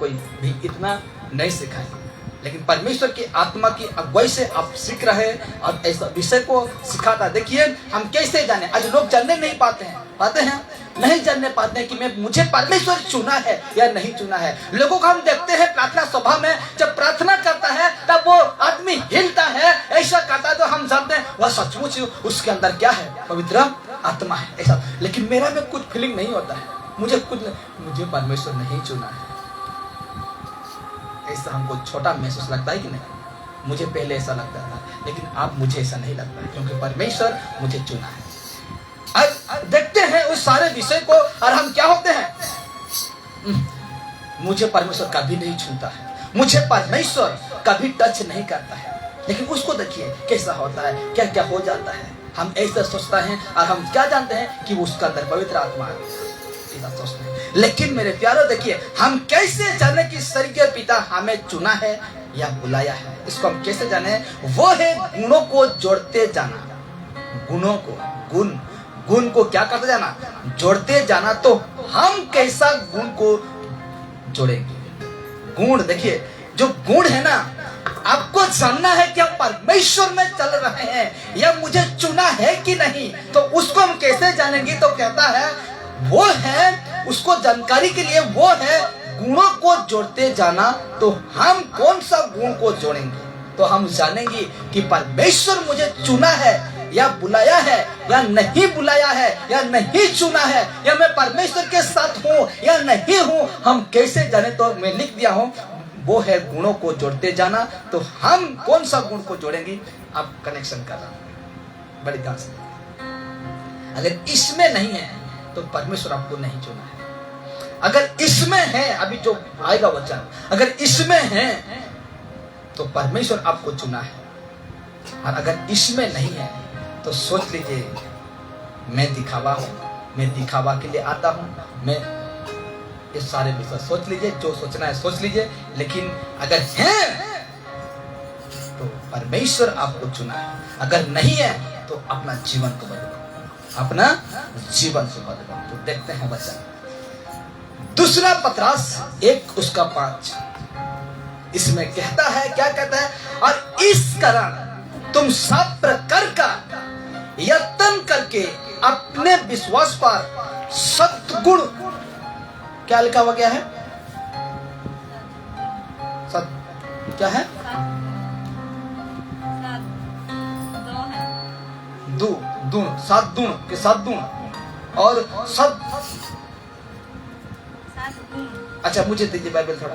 कोई भी इतना नहीं सिखाए, लेकिन परमेश्वर की आत्मा की अगुवाई से आप सीख रहे हैं और ऐसा विषय को सिखाता। देखिए हम कैसे जाने, आज लोग जानने नहीं पाते हैं नहीं जानने पाते हैं कि मुझे परमेश्वर चुना है या नहीं चुना है। लोगों को हम देखते हैं प्रार्थना सभा में, जब प्रार्थना करता है तब वो आदमी हिलता है, ऐसा करता है, तो हम जानते हैं वह सचमुच उसके अंदर क्या है, पवित्र आत्मा है ऐसा। लेकिन मेरा में कुछ फीलिंग नहीं होता है, मुझे परमेश्वर नहीं चुना है, ऐसा हमको छोटा महसूस लगता है कि नहीं। मुझे पहले ऐसा लगता था, लेकिन अब मुझे ऐसा नहीं लगता है, क्योंकि परमेश्वर मुझे चुना है। अब देखते हैं उस सारे विषय को और हम क्या होते हैं, मुझे परमेश्वर कभी नहीं छूता है, मुझे परमेश्वर कभी टच नहीं करता है। लेकिन उसको देखिए कैसा होता है, क्या क्या हो जाता है। हम ऐसा सोचता है और हम क्या जानते हैं कि उसका अंदर पवित्र आत्मा है, सोचते हैं। लेकिन मेरे प्यारो देखिए हम कैसे जाने कि स्वर्गीय पिता हमें चुना है या बुलाया है। इसको हम कैसे जाने, वो है गुणों को जोड़ते जाना। गुणों को गुण को क्या करते जाना, जोड़ते जाना। तो हम कैसा गुण को जोड़ेंगे। गुण देखिए, जो गुण है ना, आपको जानना है कि हम परमेश्वर में चल रहे हैं या मुझे चुना है कि नहीं। तो उसको हम कैसे जानेंगे, तो कहता है वो है, उसको जानकारी के लिए वो है गुणों को जोड़ते जाना। तो हम कौन सा गुण को जोड़ेंगे, तो हम जानेंगे कि परमेश्वर मुझे चुना है या बुलाया है या नहीं बुलाया है या नहीं चुना है, या मैं परमेश्वर के साथ हूँ या नहीं हूँ। हम कैसे जाने, तो मैं लिख दिया हूँ वो है गुणों को जोड़ते जाना। तो हम कौन सा गुण को जोड़ेंगे, आप कनेक्शन कर रहा हूं बड़ी ध्यान से। अगर इसमें नहीं है तो परमेश्वर आपको नहीं चुना है। अगर इसमें है, अभी जो आएगा वचन, अगर इसमें है तो परमेश्वर आपको चुना है। और अगर इसमें नहीं है तो सोच लीजिए मैं दिखावा हूं, मैं दिखावा के लिए आता हूं। मैं ये सारे विषय सोच लीजिए, जो सोचना है सोच लीजिए। लेकिन अगर है तो परमेश्वर आपको चुना है, अगर नहीं है तो अपना जीवन को बदलो, अपना जीवन को बदलो। तो देखते हैं वचन, दूसरा पतरस 1:5 इसमें कहता है, क्या कहता है, और इस कारण तुम सब प्रकार का यत्न करके अपने विश्वास पर सद्गुण, क्या लिखा हुआ क्या है, क्या है, सद्गुण और अच्छा मुझे दीजिए बाइबल थोड़ा,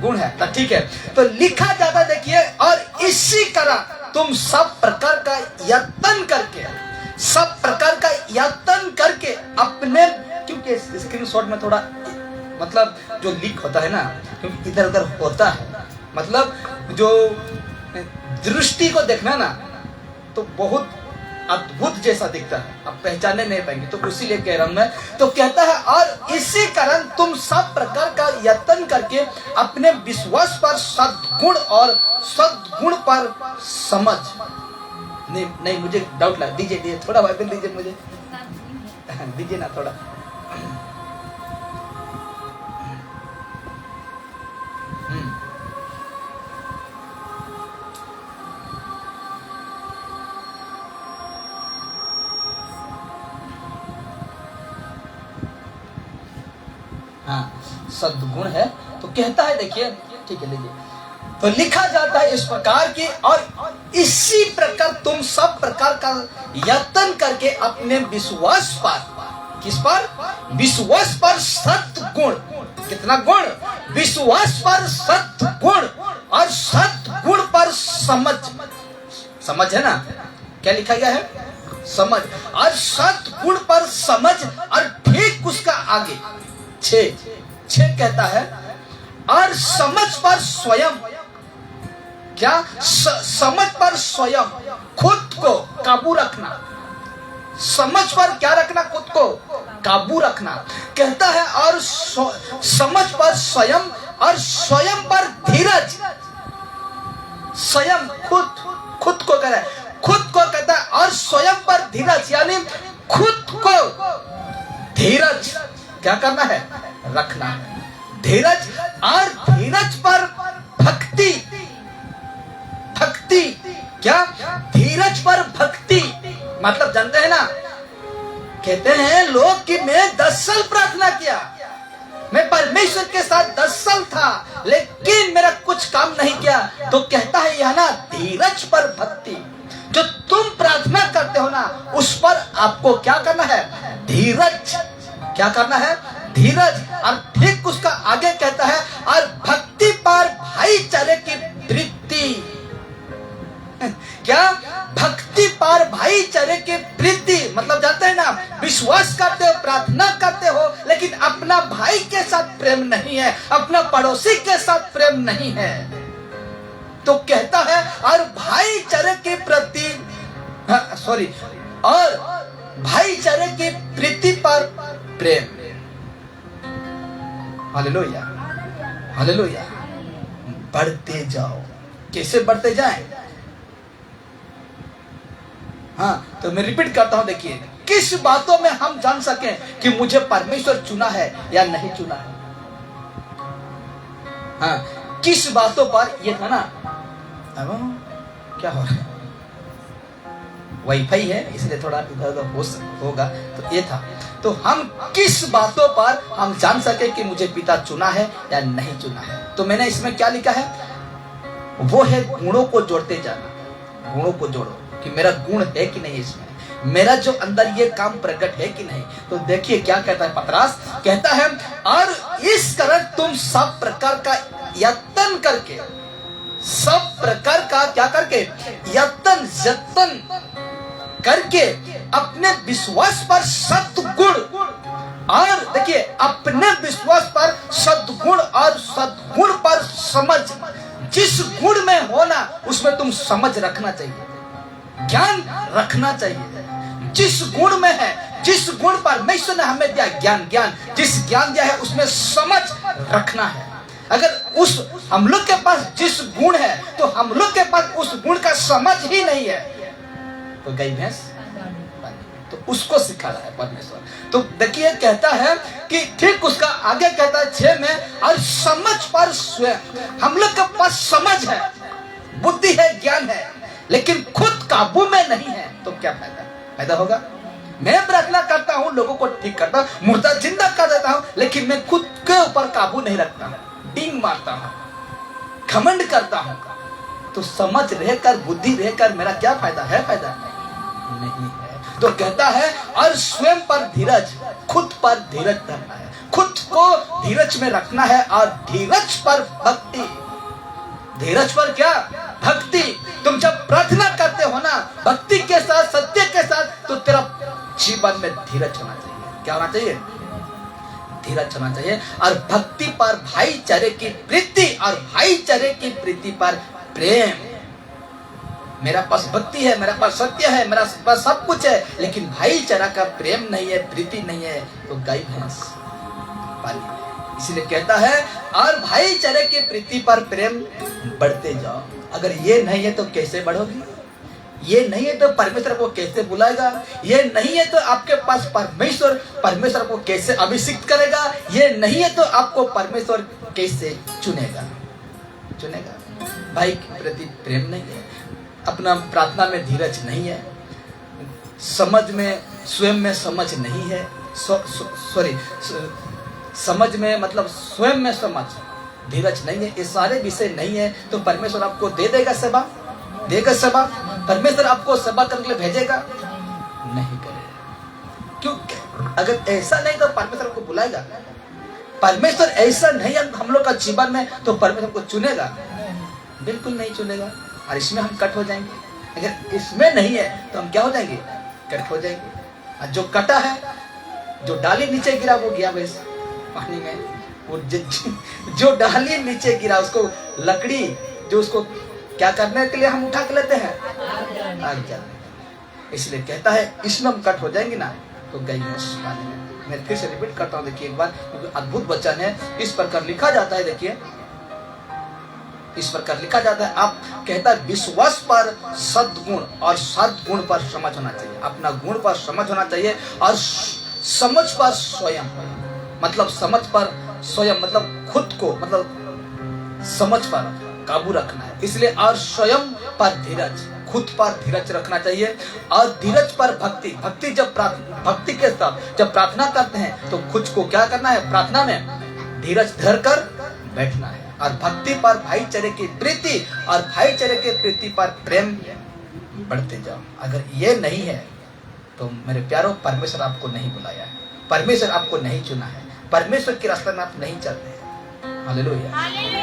गुण है तो ठीक है। तो लिखा जाता देखिए, और इसी तरह तुम सब प्रकार का यत्न करके, सब प्रकार का यत्न करके अपने, क्योंकि स्क्रीनशॉट में थोड़ा मतलब जो लीक होता है ना, क्योंकि इधर उधर होता है, मतलब जो दृष्टि को देखना ना तो बहुत अद्भुत जैसा दिखता है, आप पहचानने नहीं पाएंगे। तो इसीलिए कह रहा हूं मैं। तो कहता है, और इसी कारण तुम सब प्रकार का यत्न करके अपने विश्वास पर सद्गुण और सद्गुण पर समझ, नहीं मुझे डाउट लगा, दीजिए थोड़ा बाइबल दीजिए मुझे, दीजिए ना थोड़ा। हाँ, सद्गुण है। तो कहता है देखिए, ठीक है लीजिए, तो लिखा जाता है इस प्रकार की, और इसी प्रकार तुम सब प्रकार का यत्न करके अपने विश्वास पर, किस पर, विश्वास पर सद्गुण, कितना गुण, विश्वास पर सद्गुण और सद्गुण पर समझ, समझ है ना, क्या लिखा गया है, समझ, और सद्गुण पर समझ, और ठीक उसका आगे 6 कहता है, और समझ पर स्वयं, क्या, समझ पर स्वयं खुद को काबू रखना, समझ पर क्या रखना, खुद को काबू रखना। कहता है, और समझ पर स्वयं, और स्वयं पर धीरज, स्वयं खुद को कह रहा है, खुद को कहता है, और स्वयं पर धीरज, यानी खुद को धीरज क्या करना है, रखना है। धीरज और धीरज पर भक्ति। भक्ति क्या? धीरज पर भक्ति मतलब जानते हैं ना, कहते हैं लोग कि मैं 10 साल प्रार्थना किया, मैं परमेश्वर के साथ 10 साल था, लेकिन मेरा कुछ काम नहीं किया। तो कहता है यह ना धीरज पर भक्ति। जो तुम प्रार्थना करते हो ना, उस पर आपको क्या करना है? धीरज। क्या करना है? धीरज। और ठीक उसका आगे कहता है और भक्ति पर भाईचारे की प्रीति। क्या? भक्ति पर भाईचारे की प्रीति मतलब जानते हैं ना, विश्वास करते हो, प्रार्थना करते हो, लेकिन अपना भाई के साथ प्रेम नहीं है, अपना पड़ोसी के साथ प्रेम नहीं है। तो कहता है और भाईचारे के प्रति और भाईचारे की प्रीति पर प्रेम। Hallelujah, hallelujah. बढ़ते जाओ। कैसे बढ़ते जाएं? हाँ, तो मैं रिपीट करता हूं, देखिए किस बातों में हम जान सकें कि मुझे परमेश्वर चुना है या नहीं चुना है। हाँ, किस बातों पर? ये था ना, क्या हो रहा है? वाईफाई है इसलिए थोड़ा इधर उधर होगा। तो ये था, तो हम किस बातों पर हम जान सके कि मुझे पिता चुना है या नहीं चुना है। तो मैंने इसमें क्या लिखा है? वो है गुणों को जोड़ते जाना। गुणों को जोड़ो कि मेरा गुण है कि नहीं, इसमें मेरा जो अंदर ये काम प्रकट है कि नहीं। तो देखिए क्या कहता है पतरस, कहता है और इस कारण तुम सब प्रकार का यत्न करके, सब प्रकार का क्या करके? यत्न करके अपने विश्वास पर सद्गुण, और देखिए अपने विश्वास पर सद्गुण और सद्गुण पर समझ। जिस गुण में हो ना, उसमें तुम समझ रखना चाहिए, ज्ञान रखना चाहिए। जिस गुण में है, जिस गुण परमेश्वर ने हमें दिया ज्ञान, जिस ज्ञान दिया है उसमें समझ रखना है। अगर उस हम लोग के पास जिस गुण है, तो हम लोग के पास उस गुण का समझ ही नहीं है, तो गाय भैंस, तो उसको सिखा रहा है परमेश्वर। तो देखिए कहता है कि ठीक उसका आगे कहता है 6 में, और समझ पर स्वयं। हम लोग के पास समझ है, बुद्धि है, ज्ञान है, लेकिन खुद काबू में नहीं है, तो क्या फायदा होगा? मैं प्रार्थना करता हूँ, लोगों को ठीक करता हूँ, मुर्दा जिंदा कर देता हूँ, लेकिन मैं खुद के ऊपर काबू नहीं रखता हूँ, डींग मारता हूँ, घमंड करता हूँ। तो समझ रहकर, बुद्धि रहकर मेरा क्या फायदा है? फायदा नहीं है। तो कहता है और स्वयं पर धीरज, खुद पर धीरज रखना है, खुद को धीरज में रखना है, और धीरज पर भक्ति। धीरज पर क्या? भक्ति। तुम जब प्रार्थना करते हो ना भक्ति के साथ, सत्य के साथ, तो तेरा जीवन में धीरज होना चाहिए। क्या होना चाहिए? धीरज होना चाहिए। और भक्ति पर भाईचारे की प्रीति, और भाईचारे की प्रीति पर प्रेम। मेरा पास भक्ति है, मेरा पास सत्य है, मेरा पास सब कुछ है, लेकिन भाईचारा का प्रेम नहीं है, प्रीति नहीं है, तो गाय भैंस पाली। इसलिए कहता है और भाईचारे की प्रीति पर प्रेम बढ़ते जाओ। अगर ये नहीं है तो कैसे बढ़ोगी? ये नहीं है तो परमेश्वर को कैसे बुलाएगा? ये नहीं है तो आपके पास परमेश्वर को कैसे अभिषिक्त करेगा? ये नहीं है तो आपको परमेश्वर कैसे चुनेगा? भाई के प्रति प्रेम नहीं है, अपना प्रार्थना में धीरज नहीं है, समझ में, स्वयं में समझ नहीं है, समझ में मतलब स्वयं में समझ, धीरज नहीं है, ये सारे विषय नहीं है, तो परमेश्वर आपको दे देगा सेवा? देगा सेवा? परमेश्वर आपको सेवा करने के लिए भेजेगा? नहीं करेगा। क्यों? अगर ऐसा नहीं तो परमेश्वर को बुलाएगा? परमेश्वर ऐसा नहीं है हम लोग का जीवन में, तो परमेश्वर को चुनेगा? बिल्कुल नहीं चुनेगा। और इसमें हम कट हो जाएंगे। अगर इसमें नहीं है तो हम क्या हो जाएंगे? कट हो जाएंगे। और जो कटा है, जो डाली नीचे गिरा, वो गया वैसे पानी में। वो जो डाली नीचे गिरा, उसको लकड़ी जो उसको क्या करने के लिए हम उठा के लेते हैं? आग जलाने। इसलिए कहता है इसमें हम कट हो जाएंगे ना, तो गई पानी में। मैं फिर से रिपीट करता हूँ, देखिए एक बार, क्योंकि अद्भुत वचन है। इस प्रकार लिखा जाता है, देखिए इस प्रकार लिखा जाता है, आप कहता है विश्वास पर सद्गुण और सद्गुण पर समझ होना चाहिए। अपना गुण पर समझ होना चाहिए, और समझ पर स्वयं, मतलब समझ पर स्वयं मतलब खुद को मतलब समझ पर काबू रखना है। इसलिए और स्वयं पर धीरज, खुद पर धीरज रखना चाहिए और धीरज पर भक्ति। भक्ति के साथ जब प्रार्थना करते हैं तो खुद को क्या करना है, प्रार्थना में धीरज धर कर बैठना है और भक्ति पर भाईचारे की प्रीति और भाईचारे की प्रीति पर प्रेम बढ़ते जाओ। अगर ये नहीं है तो मेरे प्यारों, परमेश्वर आपको नहीं बुलाया है, परमेश्वर आपको नहीं चुना है, परमेश्वर के रास्ते में आप नहीं चलते हैं। हालेलुया।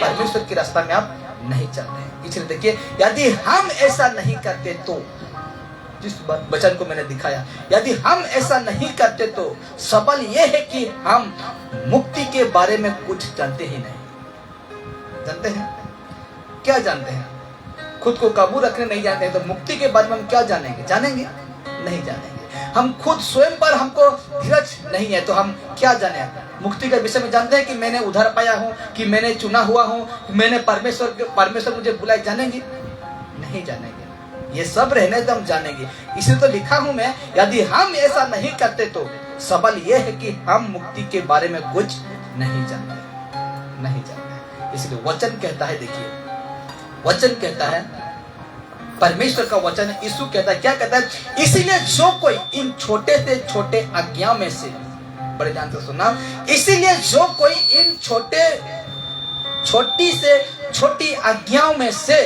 परमेश्वर के रास्ते में आप नहीं चलते हैं। इसलिए देखिए, यदि हम ऐसा नहीं करते तो, जिस वचन को मैंने दिखाया, यदि हम ऐसा नहीं करते तो सवाल यह है कि हम मुक्ति के बारे में कुछ जानते ही नहीं। जानते हैं क्या? जानते हैं खुद को काबू रखने नहीं जानते हैं तो मुक्ति के बारे में हम क्या जानेंगे? जानेंगे नहीं जानेंगे। हम खुद स्वयं पर हमको धीरज नहीं है तो हम क्या जाने मुक्ति के विषय में? जानते हैं कि मैंने उधार पाया हूँ, कि मैंने चुना हुआ हूँ, मैंने परमेश्वर मुझे बुलाए? जानेंगे नहीं जानेंगे। ये सब रहने तो हम जानेंगे। इसलिए तो लिखा हूं मैं, यदि हम ऐसा नहीं करते तो सवाल यह है कि हम मुक्ति के बारे में कुछ नहीं जानते। इसलिए वचन कहता है, देखिए वचन कहता है, परमेश्वर का वचन है, यीशु कहता है, क्या कहता है? इसीलिए जो कोई इन छोटे से छोटे आज्ञा में से, बड़े ध्यान से सुनना, इसीलिए जो कोई इन छोटी से छोटी आज्ञाओं में से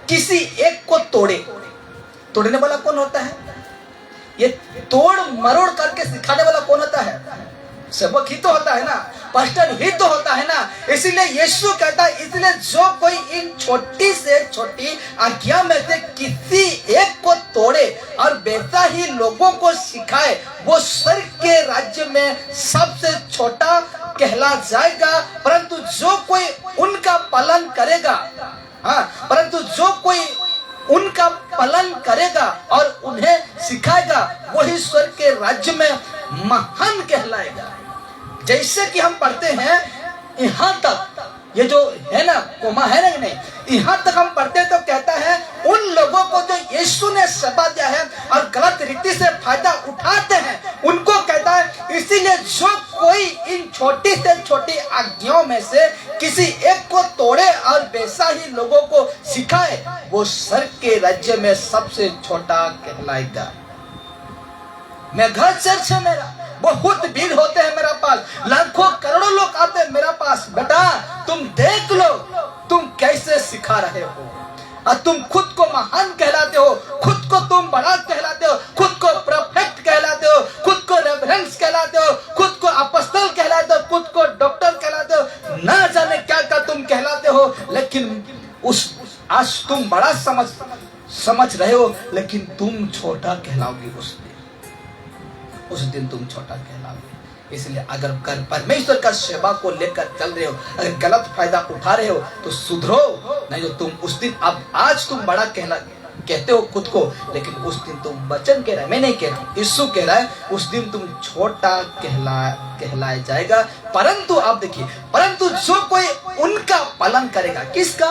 किसी एक को तोड़ने वाला कौन होता है? ये तोड़ मरोड़ करके सिखाने वाला कौन होता है? सेवक ही तो होता है ना, पास्टर ही तो होता है ना। इसीलिए यीशु कहता है, इसलिए जो कोई इन छोटी से छोटी आज्ञा में से किसी एक को तोड़े और वैसा ही लोगों को सिखाए, वो स्वर्ग के राज्य में सबसे छोटा कहला जाएगा। परंतु जो कोई उनका पालन करेगा, परंतु जो कोई उनका पालन करेगा और उन्हें सिखाएगा, वही स्वर्ग के राज्य में महान कहलाएगा। जैसे कि हम पढ़ते हैं यहाँ तक, ये जो है ना कोमा है ना, नहीं, यहाँ तक हम पढ़ते हैं तो कहता है उन लोगों को जो यीशु ने सेवा दिया है और गलत रीति से फायदा उठाते हैं, उनको कहता है, इसीलिए जो कोई इन छोटी से छोटी आज्ञाओं में से किसी एक को तोड़े और वैसा ही लोगों को सिखाए, वो स्वर्ग के राज्य में सबसे छोटा कहलाएगा। मैं घर चर्च है मेरा, बहुत भीड़ होते हैं मेरा पास, लाखों करोड़ों लोग आते हैं मेरा पास। बेटा तुम देख लो तुम कैसे सिखा रहे हो, और तुम खुद को महान कहलाते हो, खुद को तुम बड़ा कहलाते हो, खुद को परफेक्ट कहलाते हो, खुद को रेवरेंस कहलाते हो, खुद को अपॉस्टल कहलाते हो, खुद को डॉक्टर कहलाते हो, ना जाने क्या क्या तुम कहलाते हो। लेकिन आज तुम बड़ा समझ रहे हो, लेकिन तुम छोटा कहलाओगे उस दिन तुम छोटा कहलाओगे। इसलिए अगर परमेश्वर का सेवा को लेकर चल रहे हो, अगर गलत फायदा उठा रहे हो तो सुधरो, नहीं तो तुम उस दिन, अब आज तुम बड़ा कहते हो खुद को, लेकिन उस दिन तुम वचन कह रहा है, मैं नहीं कह रहा हूं, यीशु कह रहा है, उस दिन तुम छोटा कहलाया जाएगा। परंतु आप देखिए, परंतु जो कोई उनका पालन करेगा, किसका?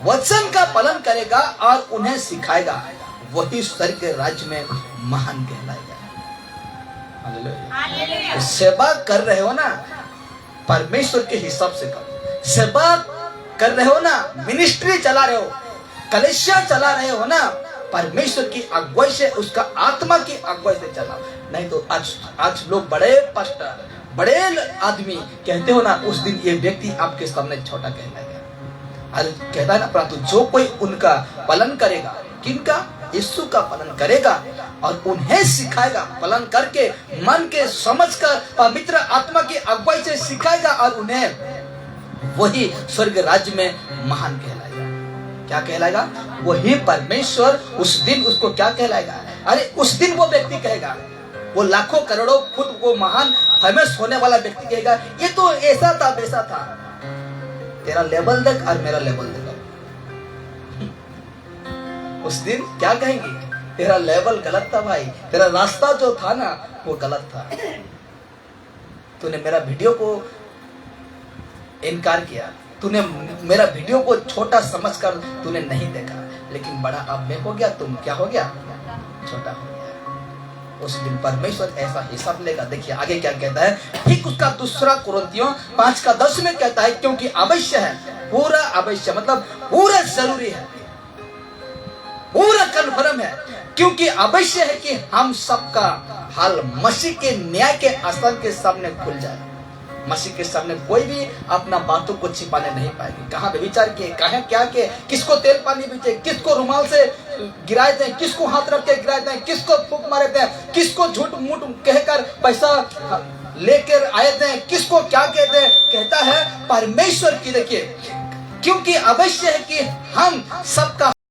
वचन का पालन करेगा और उन्हें सिखाएगा, वही स्वर्ग के राज्य में महान कहलाएगा। सेवा कर रहे हो ना, परमेश्वर के हिसाब से करो। सेवा कर रहे हो ना, मिनिस्ट्री चला रहे हो, कलीसिया चला रहे हो ना, परमेश्वर की अगुवाई से, उसका आत्मा की अगुवाई से चलाओ। नहीं तो आज लोग बड़े पास्टर, बड़े आदमी कहते हो ना, उस दिन ये व्यक्ति आपके सामने छोटा कहलाएगा। आज कहता है ना, परंतु जो कोई उनका पालन करेगा, किनका? यीशु का पालन करेगा और उन्हें सिखाएगा, पालन करके मन के समझकर पवित्र आत्मा की अगुवाई से सिखाएगा और उन्हें वही स्वर्ग राज्य में महान कहलाएगा। क्या कहलाएगा? वही परमेश्वर उस दिन उसको क्या कहलाएगा? अरे उस दिन वो व्यक्ति कहेगा, वो लाखों करोड़ों खुद वो महान फेमस होने वाला व्यक्ति कहेगा, ये तो ऐसा था वैसा था। तेरा लेवल देख और मेरा लेवल देख। उस दिन क्या कहेंगे? तेरा लेवल गलत था भाई, तेरा रास्ता जो था ना वो गलत था, तूने मेरा वीडियो को इनकार किया, तूने मेरा वीडियो को छोटा समझकर तूने नहीं देखा, लेकिन बड़ा अब मैं हो गया, तुम क्या हो गया? छोटा हो गया। उस दिन परमेश्वर ऐसा हिसाब लेगा। देखिए आगे क्या कहता है, ठीक उसका दूसरा कुरिन्थियों 5:10 में कहता है, क्योंकि अवश्य है, पूरा अवश्य मतलब पूरा जरूरी है, पूरा कन्फर्म है, क्योंकि अवश्य है कि हम सबका हाल मसीह के न्याय के आसन के सामने खुल जाए। मसीह के सामने कोई भी अपना बातों को छिपाने नहीं पाएगी। कहाँ व्यभिचार किए, कहाँ क्या किए, किसको तेल पानी पीछे, किसको रुमाल से गिराए थे, किसको हाथ रख के गिराए थे, किसको फूंक मारे थे, किसको झूठ मूठ कहकर पैसा लेकर आए थे, किसको क्या कहते हैं। कहता है परमेश्वर की, देखिए क्योंकि अवश्य है कि हम सबका